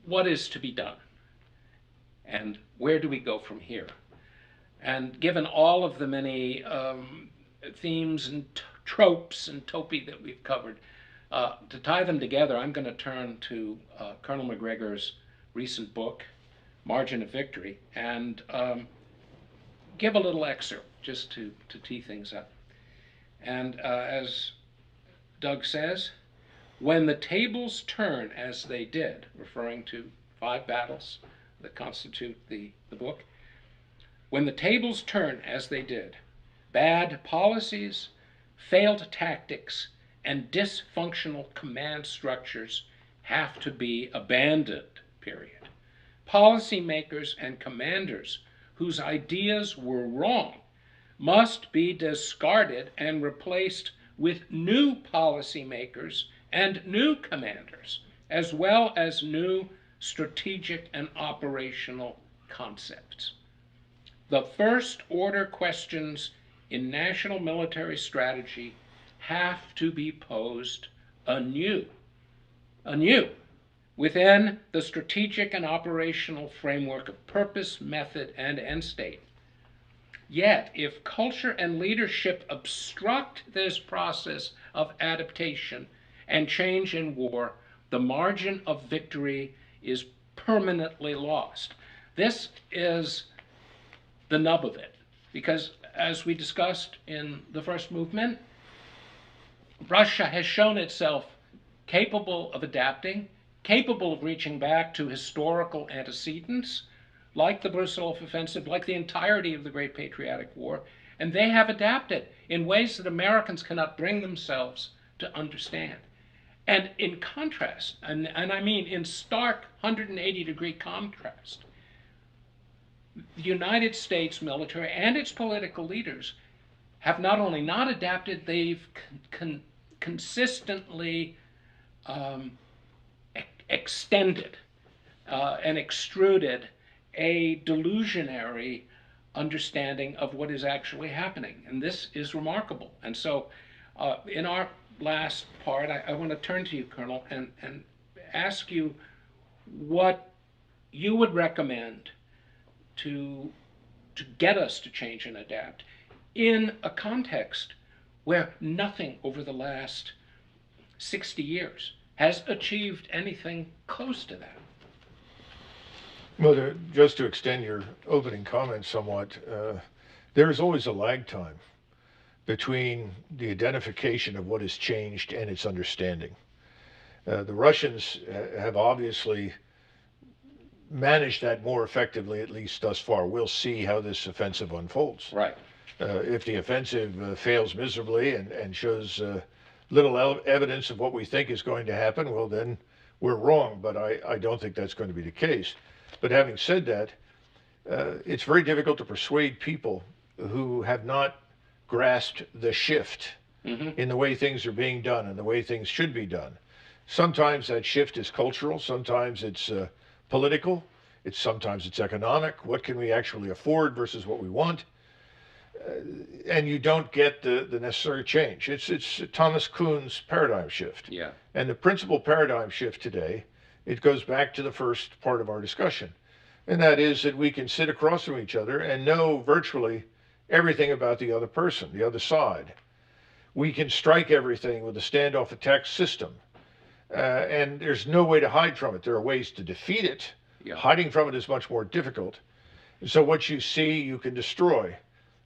what is to be done? And where do we go from here? And given all of the many themes and tropes and topi that we've covered, to tie them together, I'm going to turn to Colonel Macgregor's recent book, Margin of Victory, and give a little excerpt just to tee things up. And as Doug says, when the tables turn as they did, referring to 5 battles that constitute the book, when the tables turn as they did, bad policies, failed tactics, and dysfunctional command structures have to be abandoned, period. Policymakers and commanders whose ideas were wrong must be discarded and replaced with new policymakers and new commanders, as well as new strategic and operational concepts. The first order questions in national military strategy have to be posed anew, within the strategic and operational framework of purpose, method, and end state. Yet, if culture and leadership obstruct this process of adaptation and change in war, the margin of victory is permanently lost. This is the nub of it, because as we discussed in the first movement, Russia has shown itself capable of adapting, capable of reaching back to historical antecedents, like the Brusilov offensive, like the entirety of the Great Patriotic War, and they have adapted in ways that Americans cannot bring themselves to understand. And in contrast, and I mean in stark 180-degree contrast, the United States military and its political leaders have not only not adapted, they've consistently extended and extruded a delusionary understanding of what is actually happening. And this is remarkable. And so in our last part, I want to turn to you, Colonel, and ask you what you would recommend to get us to change and adapt in a context where nothing over the last 60 years has achieved anything close to that. Well, just to extend your opening comments somewhat, there is always a lag time between the identification of what has changed and its understanding. The Russians have obviously managed that more effectively, at least thus far. We'll see how this offensive unfolds. Right. If the offensive fails miserably and shows little evidence of what we think is going to happen, well, then we're wrong. But I don't think that's going to be the case. But having said that, it's very difficult to persuade people who have not grasped the shift in the way things are being done and the way things should be done. Sometimes that shift is cultural, sometimes it's political, sometimes it's economic. What can we actually afford versus what we want? And you don't get the necessary change. It's Thomas Kuhn's paradigm shift. Yeah. And the principal paradigm shift today, it goes back to the first part of our discussion. And that is that we can sit across from each other and know virtually everything about the other person, the other side. We can strike everything with a standoff attack system. And there's no way to hide from it. There are ways to defeat it. Yeah. Hiding from it is much more difficult. So what you see, you can destroy.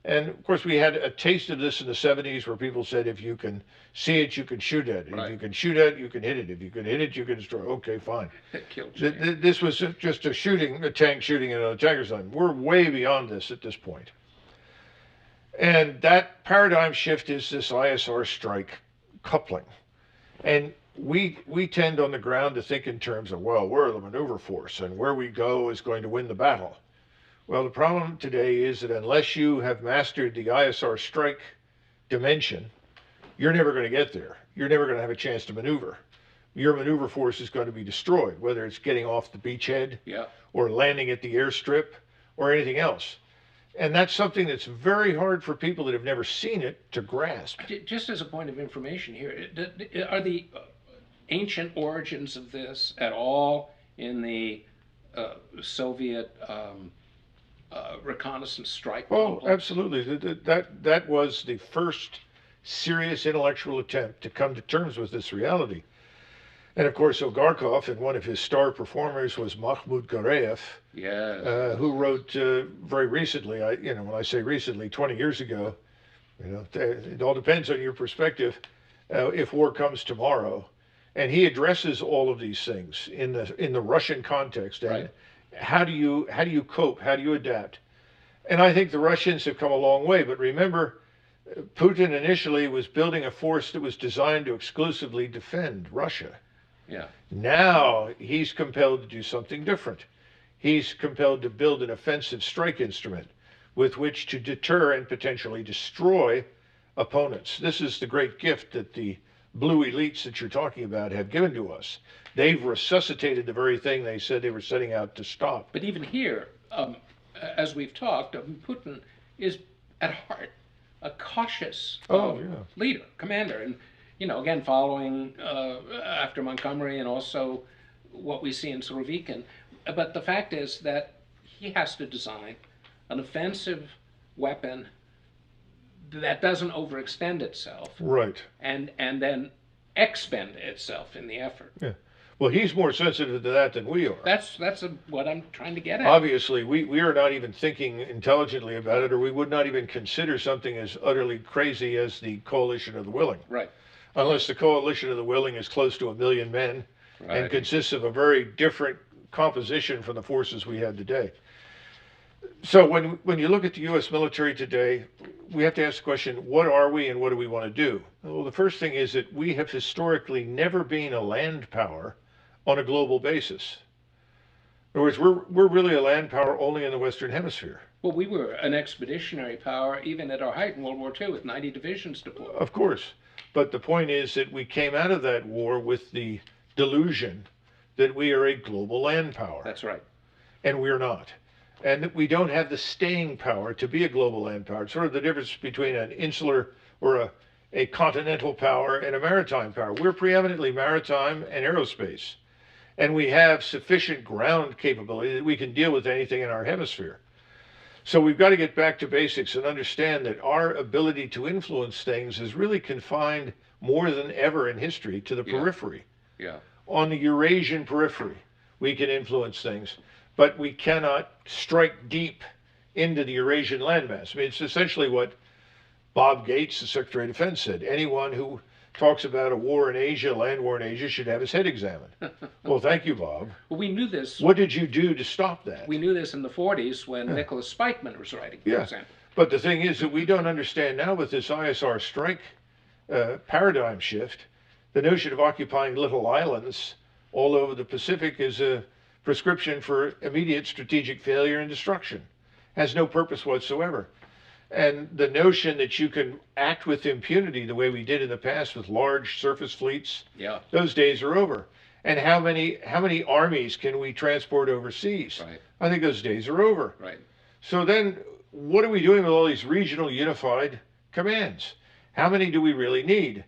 And of course, we had a taste of this in the 70s where people said, if you can see it, you can shoot at it. Right. If you can shoot at it, you can hit it. If you can hit it, you can destroy it. Okay, fine. This was just a tank shooting at a tanker zone. We're way beyond this at this point. And that paradigm shift is this ISR strike coupling. And we tend on the ground to think in terms of, well, we're the maneuver force and where we go is going to win the battle. Well, the problem today is that unless you have mastered the ISR strike dimension, you're never going to get there. You're never going to have a chance to maneuver. Your maneuver force is going to be destroyed, whether it's getting off the beachhead or landing at the airstrip or anything else. And that's something that's very hard for people that have never seen it to grasp. Just as a point of information here, are the ancient origins of this at all in the Soviet reconnaissance strike Oh, complex? absolutely. That was the first serious intellectual attempt to come to terms with this reality. And of course, Ogarkov and one of his star performers was Mahmoud Gareev, Yes, who wrote very recently. When I say recently, 20 years ago. It all depends on your perspective. If war comes tomorrow, and he addresses all of these things in the Russian context, and right. how do you cope? How do you adapt? And I think the Russians have come a long way. But remember, Putin initially was building a force that was designed to exclusively defend Russia. Yeah. Now he's compelled to do something different. He's compelled to build an offensive strike instrument with which to deter and potentially destroy opponents. This is the great gift that the blue elites that you're talking about have given to us. They've resuscitated the very thing they said they were setting out to stop. But even here, as we've talked, Putin is at heart a cautious leader, commander. And, again, following after Montgomery and also what we see in Surovikin. But the fact is that he has to design an offensive weapon that doesn't overextend itself. Right. And then expend itself in the effort. Yeah. Well, he's more sensitive to that than we are. That's what I'm trying to get at. Obviously, we are not even thinking intelligently about it, or we would not even consider something as utterly crazy as the coalition of the willing. Right. Unless the coalition of the willing is close to 1 million men and consists of a very different composition from the forces we have today. So when you look at the U.S. military today, we have to ask the question, what are we and what do we want to do? Well, the first thing is that we have historically never been a land power on a global basis. In other words, we're really a land power only in the Western Hemisphere. Well, we were an expeditionary power even at our height in World War II with 90 divisions deployed. Of course. But the point is that we came out of that war with the delusion that we are a global land power. That's right. And we're not. And that we don't have the staying power to be a global land power. It's sort of the difference between an insular or a continental power and a maritime power. We're preeminently maritime and aerospace. And we have sufficient ground capability that we can deal with anything in our hemisphere. So we've got to get back to basics and understand that our ability to influence things is really confined more than ever in history to the periphery. Yeah. On the Eurasian periphery, we can influence things, but we cannot strike deep into the Eurasian landmass. I mean, it's essentially what Bob Gates, the Secretary of Defense, said. Anyone who talks about a war in Asia, land war in Asia, should have his head examined. Well, thank you, Bob. Well, we knew this. What did you do to stop that? We knew this in the 40s when Nicholas Spikeman was writing, for example. But the thing is that we don't understand now with this ISR strike paradigm shift, the notion of occupying little islands all over the Pacific is a prescription for immediate strategic failure and destruction. Has no purpose whatsoever. And the notion that you can act with impunity the way we did in the past with large surface fleets, those days are over. And how many armies can we transport overseas? Right. I think those days are over. Right. So then what are we doing with all these regional unified commands? How many do we really need?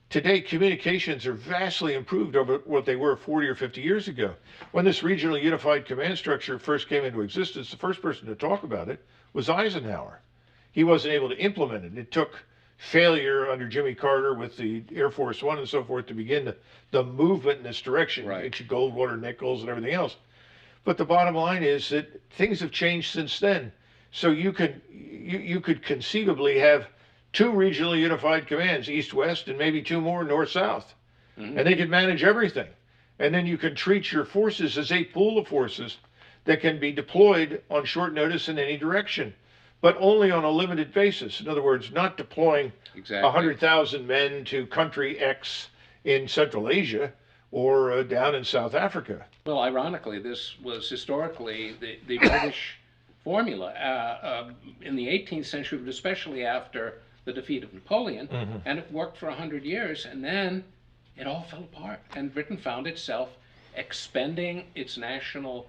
Today, communications are vastly improved over what they were 40 or 50 years ago. When this regional unified command structure first came into existence, the first person to talk about it was Eisenhower. He wasn't able to implement it. It took failure under Jimmy Carter with the Air Force One and so forth to begin the movement in this direction, Goldwater, Nichols, and everything else. But the bottom line is that things have changed since then. So you could conceivably have 2 regionally unified commands, east-west, and maybe 2 more north-south. Mm-hmm. And they could manage everything. And then you can treat your forces as a pool of forces that can be deployed on short notice in any direction, but only on a limited basis. In other words, not deploying 100,000 men to country X in Central Asia or down in South Africa. Well, ironically, this was historically the British formula in the 18th century, but especially after the defeat of Napoleon, and it worked for 100 years, and then it all fell apart, and Britain found itself expending its national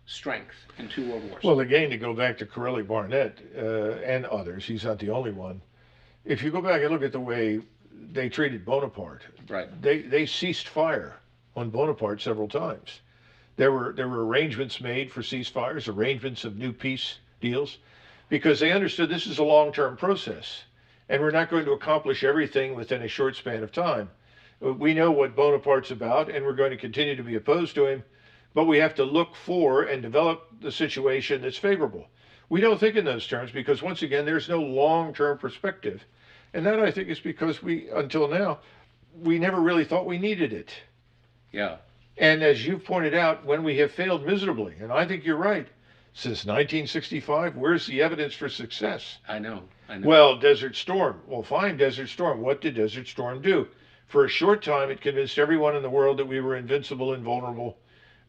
strength in 2 world wars. Well, again, to go back to Corelli Barnett and others, he's not the only one. If you go back and look at the way they treated Bonaparte, they ceased fire on Bonaparte several times. There were arrangements made for ceasefires, arrangements of new peace deals, because they understood this is a long-term process, and we're not going to accomplish everything within a short span of time. We know what Bonaparte's about, and we're going to continue to be opposed to him, but we have to look for and develop the situation that's favorable. We don't think in those terms because, once again, there's no long-term perspective. And that, I think, is because until now, we never really thought we needed it. Yeah. And as you pointed out, when we have failed miserably, and I think you're right, since 1965, where's the evidence for success? I know. Well, Desert Storm. Well, fine, Desert Storm. What did Desert Storm do? For a short time, it convinced everyone in the world that we were invincible, invulnerable,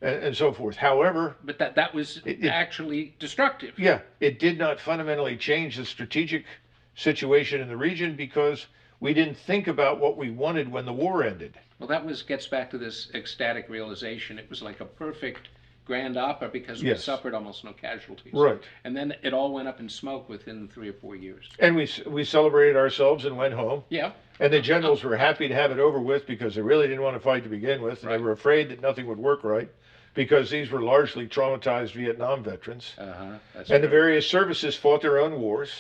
and so forth. However, but that was actually destructive. Yeah, it did not fundamentally change the strategic situation in the region because we didn't think about what we wanted when the war ended. Well, gets back to this ecstatic realization. It was like a perfect grand opera because we suffered almost no casualties. Right. And then it all went up in smoke within 3 or 4 years. And we celebrated ourselves and went home. Yeah. And the generals were happy to have it over with because they really didn't want to fight to begin with. And they were afraid that nothing would work right because these were largely traumatized Vietnam veterans. And the various services fought their own wars.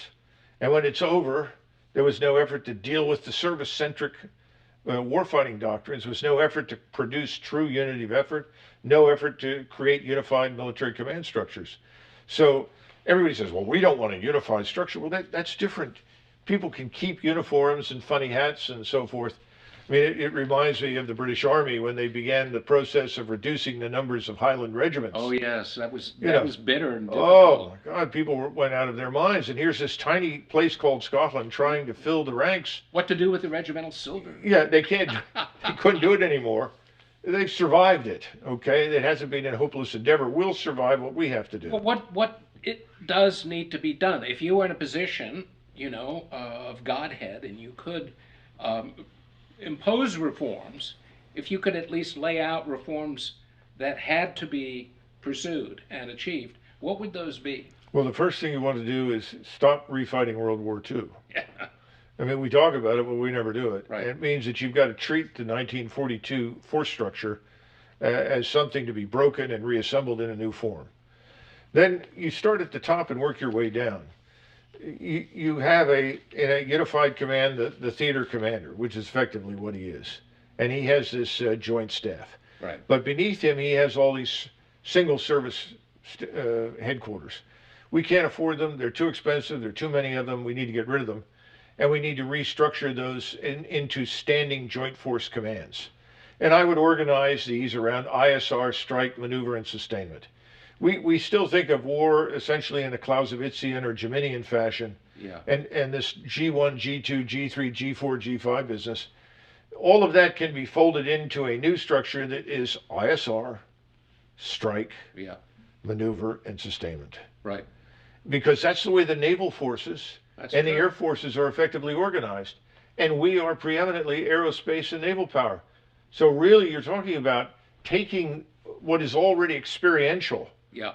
And when it's over, there was no effort to deal with the service-centric warfighting doctrines. There was no effort to produce true unity of effort, no effort to create unified military command structures. So everybody says, well, we don't want a unified structure. Well, that's different. People can keep uniforms and funny hats and so forth. I mean, it reminds me of the British Army when they began the process of reducing the numbers of Highland regiments. Oh, yes, that was bitter and difficult. Oh, my God, people went out of their minds. And here's this tiny place called Scotland trying to fill the ranks. What to do with the regimental silver? Yeah, they couldn't do it anymore. They've survived it, okay? It hasn't been a hopeless endeavor. We'll survive what we have to do. Well, what it does need to be done. If you were in a position, of Godhead and you could impose reforms, if you could at least lay out reforms that had to be pursued and achieved, what would those be? Well, the first thing you want to do is stop refighting World War II. Yeah. I mean, we talk about it, but we never do it. Right. It means that you've got to treat the 1942 force structure as something to be broken and reassembled in a new form. Then you start at the top and work your way down. You have in a unified command the theater commander, which is effectively what he is, and he has this joint staff. Right. But beneath him, he has all these single service headquarters. We can't afford them. They're too expensive. There are too many of them. We need to get rid of them, and we need to restructure those into standing joint force commands. And I would organize these around ISR, strike, maneuver, and sustainment. We still think of war essentially in a Clausewitzian or Geminian fashion. Yeah. And this G1, G2, G3, G4, G5 business, all of that can be folded into a new structure that is ISR, strike, maneuver, and sustainment. Right. Because that's the way the naval forces and the air forces are effectively organized. And we are preeminently aerospace and naval power. So really you're talking about taking what is already experiential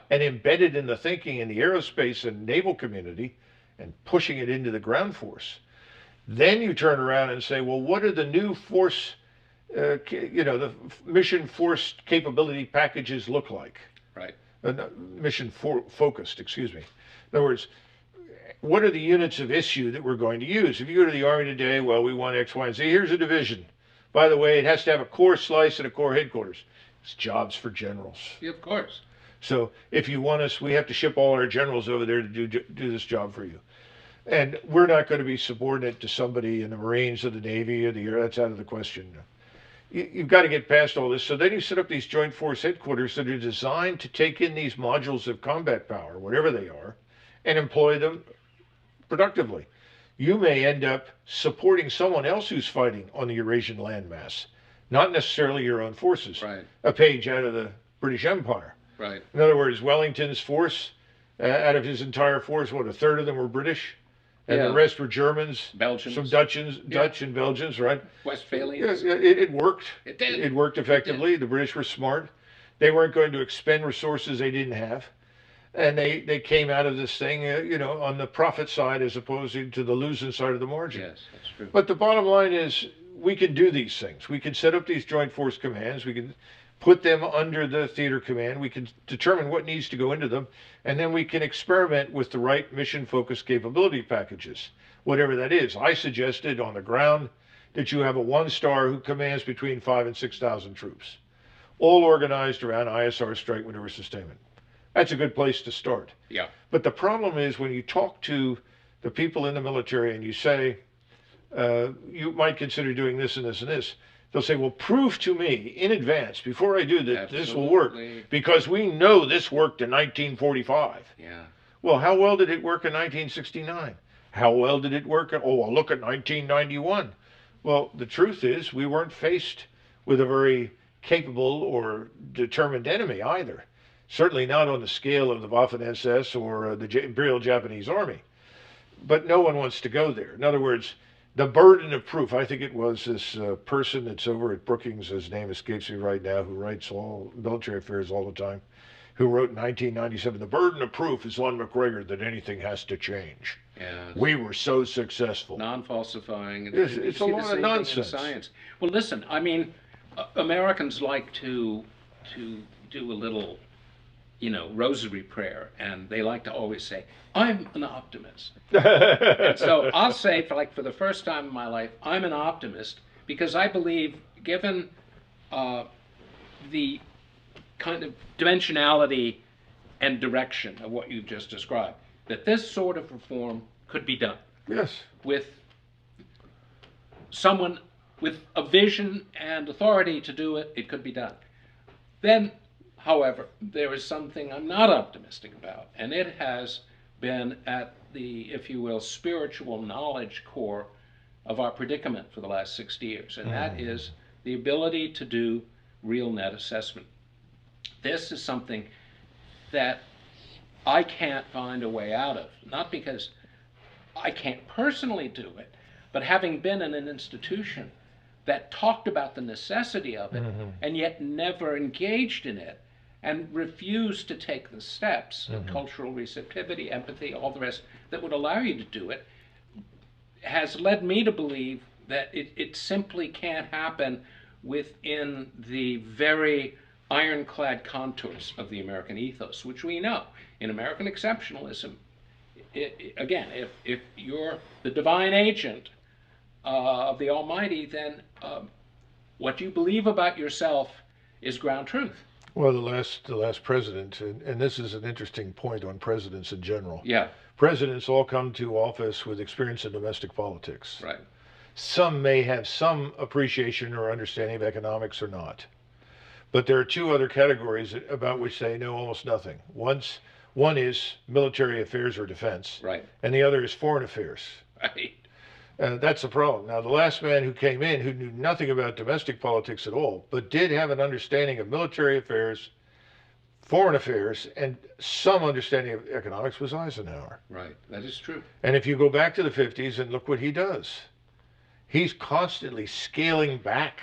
and embedded in the thinking in the aerospace and naval community and pushing it into the ground force. Then you turn around and say, well, what are the new force, the mission force capability packages look like? Right. Mission focused, excuse me. In other words, what are the units of issue that we're going to use? If you go to the Army today, well, we want X, Y, and Z. Here's a division. By the way, it has to have a core slice and a core headquarters. It's jobs for generals. Yeah, of course. So if you want us, we have to ship all our generals over there to do this job for you. And we're not going to be subordinate to somebody in the Marines or the Navy or the Air. That's out of the question. You've got to get past all this. So then you set up these joint force headquarters that are designed to take in these modules of combat power, whatever they are, and employ them productively. You may end up supporting someone else who's fighting on the Eurasian landmass, not necessarily your own forces. Right. A page out of the British Empire. Right. In other words, Wellington's force, out of his entire force, what, a third of them were British? And the rest were Germans, Belgians, some Dutch and Belgians, right? Westphalians. It worked. It did. It worked effectively. The British were smart. They weren't going to expend resources they didn't have. And they came out of this thing, on the profit side as opposed to the losing side of the margin. Yes, that's true. But the bottom line is we can do these things. We can set up these joint force commands. put them under the theater command. We can determine what needs to go into them, and then we can experiment with the right mission-focused capability packages, whatever that is. I suggested on the ground that you have a one-star who commands between 5,000 and 6,000 troops, all organized around ISR strike maneuver sustainment. That's a good place to start. Yeah. But the problem is when you talk to the people in the military and you say, you might consider doing this and this and this, they'll say, well, prove to me in advance, before I do that, this will work, because we know this worked in 1945. Yeah. Well, how well did it work in 1969? How well did it work? Oh, well, look at 1991. Well, the truth is we weren't faced with a very capable or determined enemy either. Certainly not on the scale of the Waffen-SS or the Imperial Japanese Army. But no one wants to go there. In other words, the burden of proof, I think it was this person that's over at Brookings, his name escapes me right now, who writes all military affairs all the time, who wrote in 1997, the burden of proof is on Macgregor that anything has to change. Yeah, we were so successful. Non-falsifying. It's a lot of nonsense. Science. Well, listen, I mean, Americans like to do a little, rosary prayer, and they like to always say, I'm an optimist. And so I'll say, for the first time in my life, I'm an optimist, because I believe, given the kind of dimensionality and direction of what you've just described, that this sort of reform could be done. Yes. With someone with a vision and authority to do it, it could be done. Then, however, there is something I'm not optimistic about, and it has been at the, if you will, spiritual knowledge core of our predicament for the last 60 years, and that is the ability to do real net assessment. This is something that I can't find a way out of, not because I can't personally do it, but having been in an institution that talked about the necessity of it and yet never engaged in it and refused to take the steps of cultural receptivity, empathy, all the rest that would allow you to do it, has led me to believe that it simply can't happen within the very ironclad contours of the American ethos, which we know. In American exceptionalism, again, if you're the divine agent of the Almighty, then what you believe about yourself is ground truth. Well, the last president, and this is an interesting point on presidents in general. Yeah. Presidents all come to office with experience in domestic politics. Right. Some may have some appreciation or understanding of economics or not. But there are two other categories about which they know almost nothing. One is military affairs or defense. Right. And the other is foreign affairs. Right. That's the problem. Now, the last man who came in, who knew nothing about domestic politics at all, but did have an understanding of military affairs, foreign affairs, and some understanding of economics, was Eisenhower. Right. That is true. And if you go back to the 50s and look what he does, he's constantly scaling back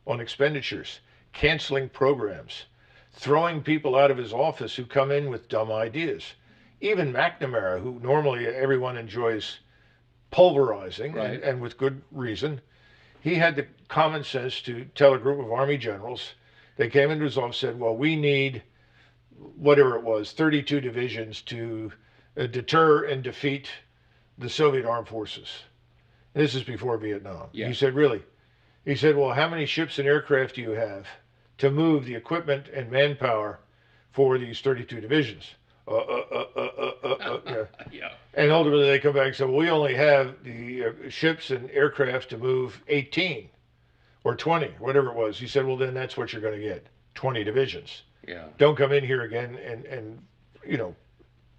on expenditures, canceling programs, throwing people out of his office who come in with dumb ideas. Even McNamara, who normally everyone enjoys pulverizing, right, and with good reason, he had the common sense to tell a group of Army generals, they came into his office, said, well, we need, whatever it was, 32 divisions to deter and defeat the Soviet armed forces. This is before Vietnam. Yeah. He said, really? He said, well, how many ships and aircraft do you have to move the equipment and manpower for these 32 divisions? Yeah. Yeah. And ultimately they come back and say, well, we only have the ships and aircraft to move 18 or 20, whatever it was. He said, well, then that's what you're going to get, 20 divisions. Yeah. Don't come in here again and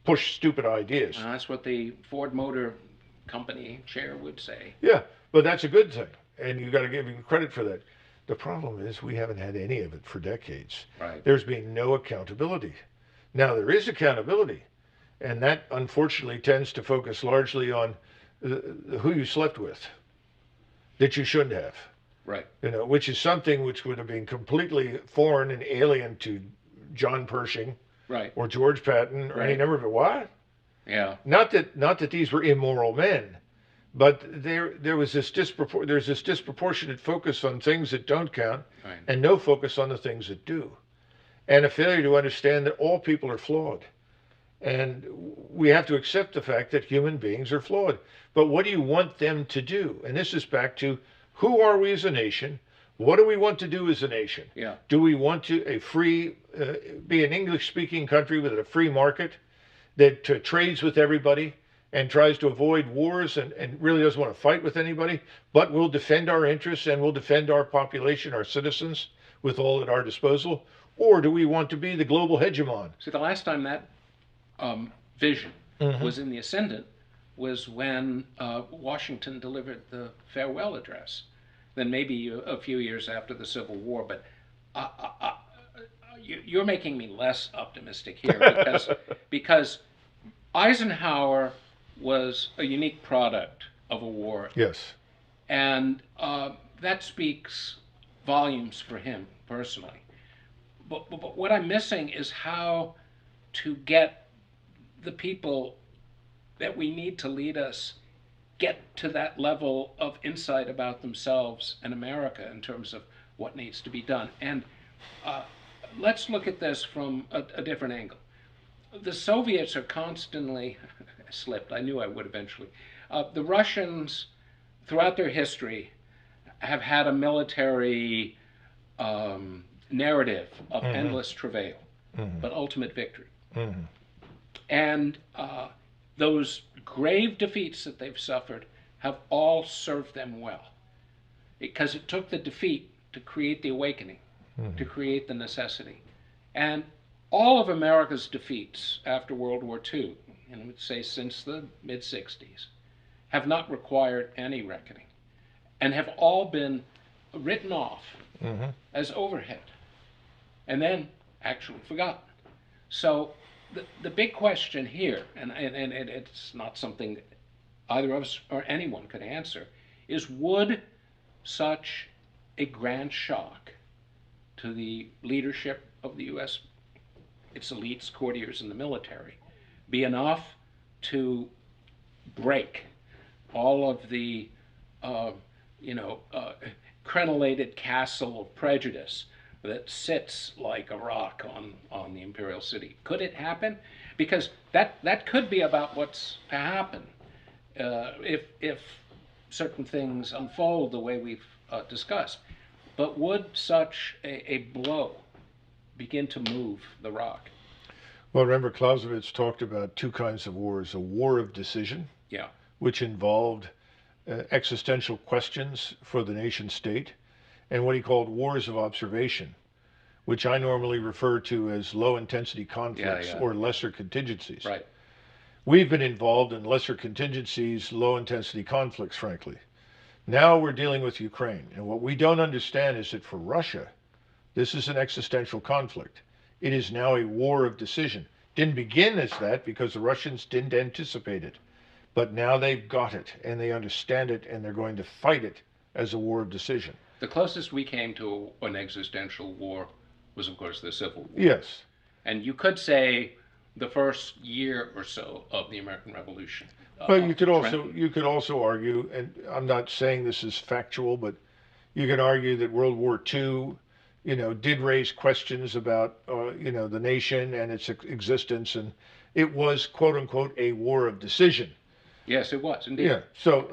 push stupid ideas. That's what the Ford Motor Company chair would say. Yeah, but that's a good thing, and you got to give him credit for that. The problem is we haven't had any of it for decades. Right. There's been no accountability. Now there is accountability, and that unfortunately tends to focus largely on who you slept with that you shouldn't have. Right. Which is something which would have been completely foreign and alien to John Pershing, right, or George Patton, or any number of it. What? Yeah. Not that these were immoral men, But there was this there's this disproportionate focus on things that don't count, Right. and no focus on the things that do, and a failure to understand that all people are flawed. And we have to accept the fact that human beings are flawed. But what do you want them to do? And this is back to, who are we as a nation? What do we want to do as a nation? Yeah. Do we want to be an English-speaking country with a free market that trades with everybody and tries to avoid wars and really doesn't want to fight with anybody, but will defend our interests and will defend our population, our citizens, with all at our disposal? Or do we want to be the global hegemon? See, the last time that vision was in the ascendant was when Washington delivered the farewell address. Then maybe a few years after the Civil War. But you're making me less optimistic here because Eisenhower was a unique product of a war. Yes. And that speaks volumes for him personally. But what I'm missing is how to get the people that we need to lead us get to that level of insight about themselves and America in terms of what needs to be done. And let's look at this from a different angle. The Soviets are constantly slipped. I knew I would eventually. The Russians, throughout their history, have had a military narrative of endless travail, but ultimate victory. And those grave defeats that they've suffered have all served them well, because it took the defeat to create the awakening, to create the necessity. And all of America's defeats after World War II, and I would say since the mid-60s, have not required any reckoning, and have all been written off as overhead, and then actually forgotten. So the big question here, and it's not something that either of us or anyone could answer, is would such a grand shock to the leadership of the U.S., its elites, courtiers, and the military, be enough to break all of the crenellated castle of prejudice that sits like a rock on the imperial city? Could it happen? Because that could be about what's to happen if certain things unfold the way we've discussed. But would such a blow begin to move the rock? Well, remember, Clausewitz talked about two kinds of wars: a war of decision, which involved existential questions for the nation state, and what he called wars of observation, which I normally refer to as low-intensity conflicts or lesser contingencies. Right. We've been involved in lesser contingencies, low-intensity conflicts, frankly. Now we're dealing with Ukraine, and what we don't understand is that for Russia, this is an existential conflict. It is now a war of decision. Didn't begin as that because the Russians didn't anticipate it, but now they've got it, and they understand it, and they're going to fight it as a war of decision. The closest we came to an existential war was, of course, the Civil War. Yes. And you could say the first year or so of the American Revolution. But you could also argue, and I'm not saying this is factual, but you could argue that World War II, did raise questions about, the nation and its existence, and it was, quote unquote, a war of decision. Yes, it was, indeed. Yeah, so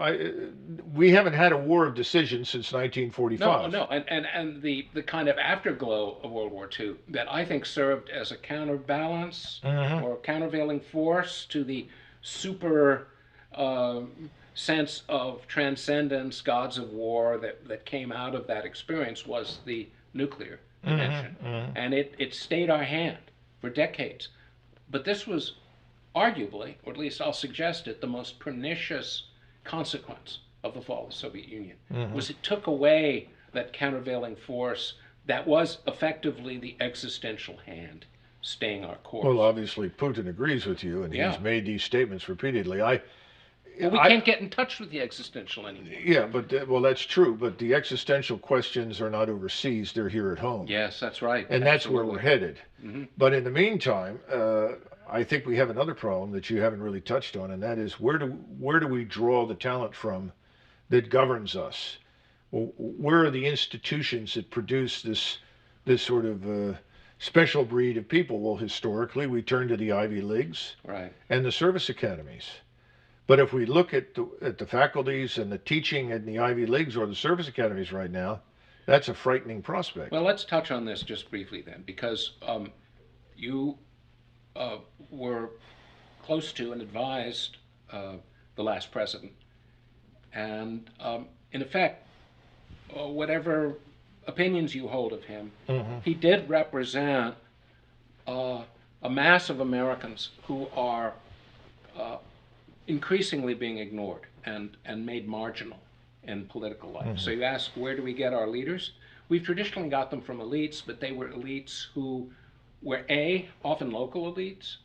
we haven't had a war of decision since 1945. No, and the kind of afterglow of World War II that I think served as a counterbalance or countervailing force to the super sense of transcendence, gods of war that came out of that experience was the nuclear dimension. And it stayed our hand for decades. But this was arguably, or at least I'll suggest it, the most pernicious consequence of the fall of the Soviet Union was it took away that countervailing force that was effectively the existential hand staying our course. Well, obviously Putin agrees with you, and he's made these statements repeatedly. We can't get in touch with the existential anymore. Yeah, but that's true. But the existential questions are not overseas; they're here at home. Yes, that's right. And that's where we're headed. But in the meantime, I think we have another problem that you haven't really touched on, and that is where do we draw the talent from that governs us? Well, where are the institutions that produce this sort of special breed of people? Well, historically, we turn to the Ivy Leagues Right. and the service academies. But if we look at the faculties and the teaching in the Ivy Leagues or the service academies right now, that's a frightening prospect. Well, let's touch on this just briefly then, because you were close to and advised the last president, and in effect, whatever opinions you hold of him, he did represent a mass of Americans who are increasingly being ignored and made marginal in political life. So you ask, where do we get our leaders? We've traditionally got them from elites, but they were elites who were often local elites.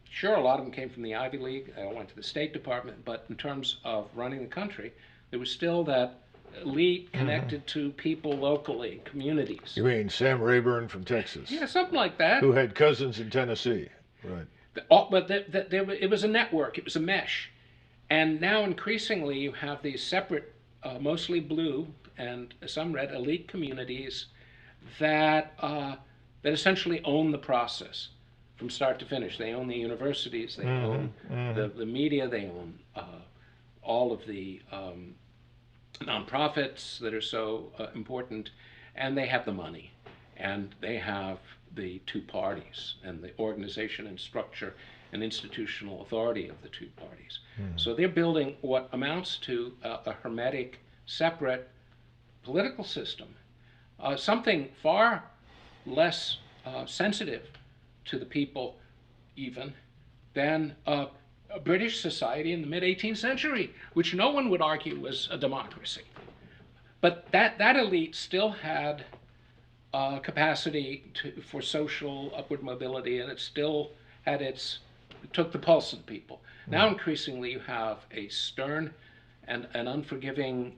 Sure, a lot of them came from the Ivy League, they all went to the State Department, but in terms of running the country, there was still that elite connected to people locally, communities. You mean Sam Rayburn from Texas? Yeah, something like that. Who had cousins in Tennessee, right? But it was a network, it was a mesh. And now increasingly you have these separate, mostly blue and some red elite communities that essentially own the process from start to finish. They own the universities, they own the media, they own all of the nonprofits that are so important, and they have the money, and they have the two parties and the organization and structure and institutional authority of the two parties. So they're building what amounts to a hermetic, separate political system, something far less sensitive to the people even than a British society in the mid-18th century, which no one would argue was a democracy. But that elite still had capacity for social upward mobility, and it still had it took the pulse of people. Now increasingly you have a stern and an unforgiving,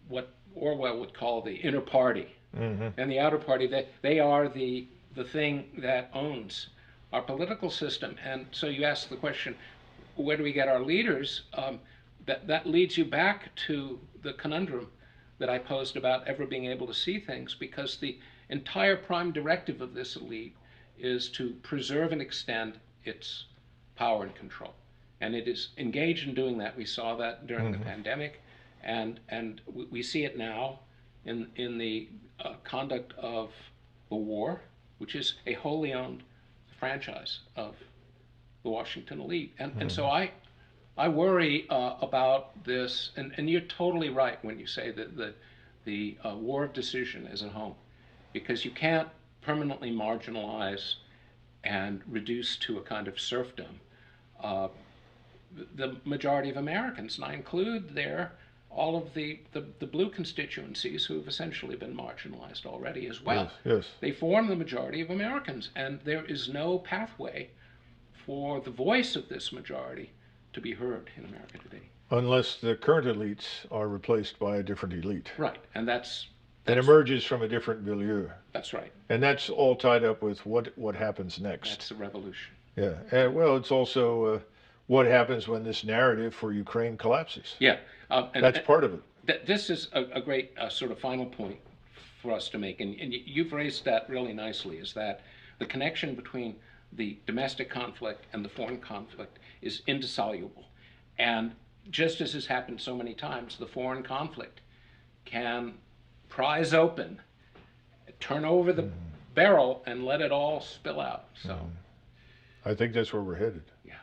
what Orwell would call the inner party, and the outer party. They are the thing that owns our political system. And so you ask the question, where do we get our leaders? That leads you back to the conundrum that I posed about ever being able to see things, because the entire prime directive of this elite is to preserve and extend its power and control. And it is engaged in doing that. We saw that during the pandemic, and we see it now in the conduct of the war, which is a wholly owned franchise of the Washington elite. And so I worry about this, and you're totally right when you say that the war of decision is at home, because you can't permanently marginalize and reduce to a kind of serfdom the majority of Americans, and I include there all of the blue constituencies who have essentially been marginalized already as well. Yes. They form the majority of Americans, and there is no pathway for the voice of this majority to be heard in America today. Unless the current elites are replaced by a different elite. Right, and that's emerges from a different milieu. That's right. And that's all tied up with what happens next. That's a revolution. Yeah, and well, it's also what happens when this narrative for Ukraine collapses. Yeah. That's part of it. This is a great sort of final point for us to make, and you've raised that really nicely, is that the connection between the domestic conflict and the foreign conflict is indissoluble. And just as has happened so many times, the foreign conflict can prise open, turn over the barrel, and let it all spill out. So I think that's where we're headed. Yeah.